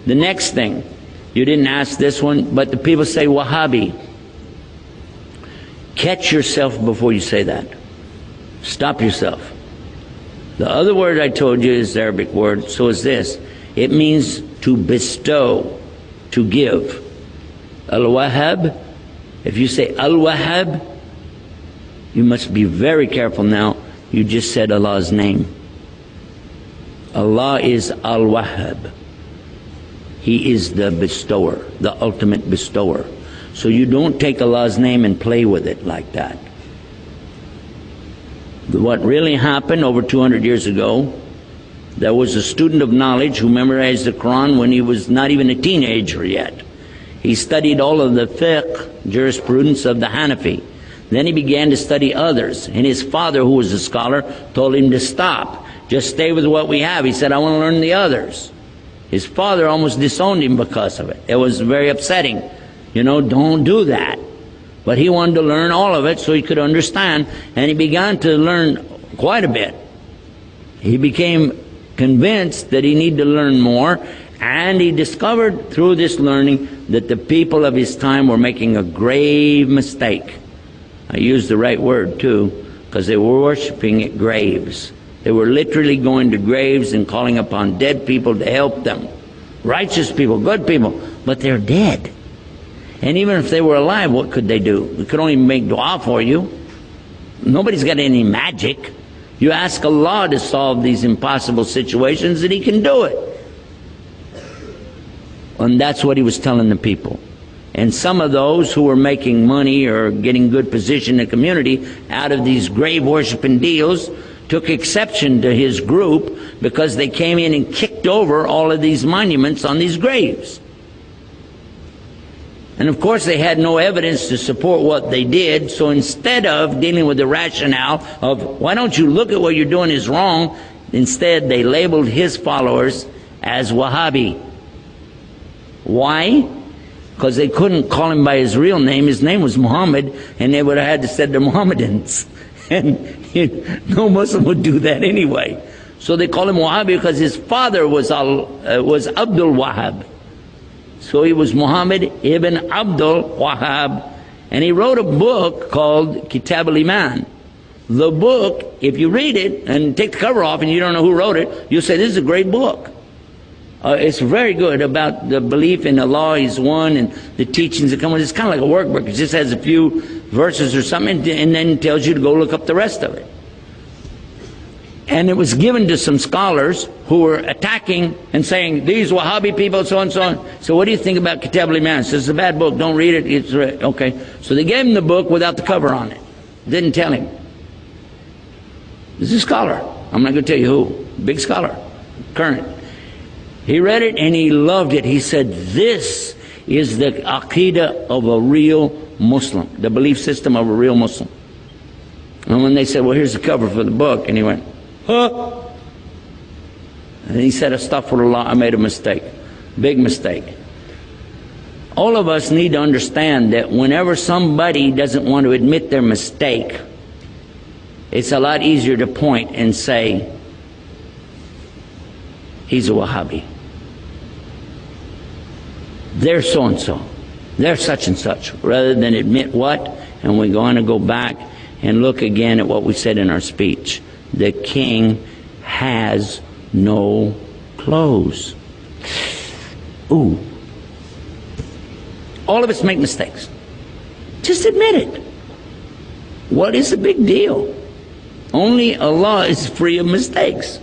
The next thing, you didn't ask this one, but the people say Wahhabi. Catch yourself before you say that. Stop yourself. The other word I told you is the Arabic word, so is this. It means to bestow, to give. Al-Wahhab, if you say Al-Wahhab, you must be very careful now. You just said Allah's name. Allah is Al-Wahhab. He is the bestower, the ultimate bestower. So you don't take Allah's name and play with it like that. What really happened over 200 years ago, there was a student of knowledge who memorized the Quran when he was not even a teenager yet. He studied all of the fiqh, jurisprudence of the Hanafi. Then he began to study others. And his father, who was a scholar, told him to stop. Just stay with what we have. He said, I want to learn the others. His father almost disowned him because of it. It was very upsetting. You know, don't do that. But he wanted to learn all of it so he could understand. And he began to learn quite a bit. He became convinced that he needed to learn more. And he discovered through this learning that the people of his time were making a grave mistake. I use the right word too, because they were worshiping at graves. They were literally going to graves and calling upon dead people to help them. Righteous people, good people, but they're dead. And even if they were alive, what could they do? They could only make dua for you. Nobody's got any magic. You ask Allah to solve these impossible situations and He can do it. And that's what he was telling the people. And some of those who were making money or getting good position in the community out of these grave worshiping deals took exception to his group because they came in and kicked over all of these monuments on these graves. And of course they had no evidence to support what they did, so instead of dealing with the rationale of why don't you look at what you're doing is wrong, instead they labeled his followers as Wahhabi. Why? Because they couldn't call him by his real name. His name was Muhammad, and they would have had to say they're Mohammedans. And no Muslim would do that anyway. So they call him Wahhabi because his father was Abdul Wahhab. So he was Muhammad ibn Abdul Wahhab, and he wrote a book called Kitab al-Iman. The book, if you read it and take the cover off and you don't know who wrote it, you'll say this is a great book. It's very good about the belief in Allah is one and the teachings that come with it. It's kind of like a workbook. It just has a few verses or something and then tells you to go look up the rest of it. And it was given to some scholars who were attacking and saying, these Wahhabi people, so and so on. So what do you think about Kitab al-Iman? Says it's a bad book, don't read it. It's okay. So they gave him the book without the cover on it. Didn't tell him. This is a scholar. I'm not going to tell you who. Big scholar. Current. He read it and he loved it. He said, this is the aqidah of a real Muslim, the belief system of a real Muslim. And when they said, well, here's the cover for the book, and he went, huh? And he said, astaghfirullah, I made a mistake. Big mistake. All of us need to understand that whenever somebody doesn't want to admit their mistake, it's a lot easier to point and say, he's a Wahhabi. They're so-and-so. They're such and such. Rather than admit what? And we're going to go back and look again at what we said in our speech. The king has no clothes. Ooh. All of us make mistakes. Just admit it. What is the big deal? Only Allah is free of mistakes.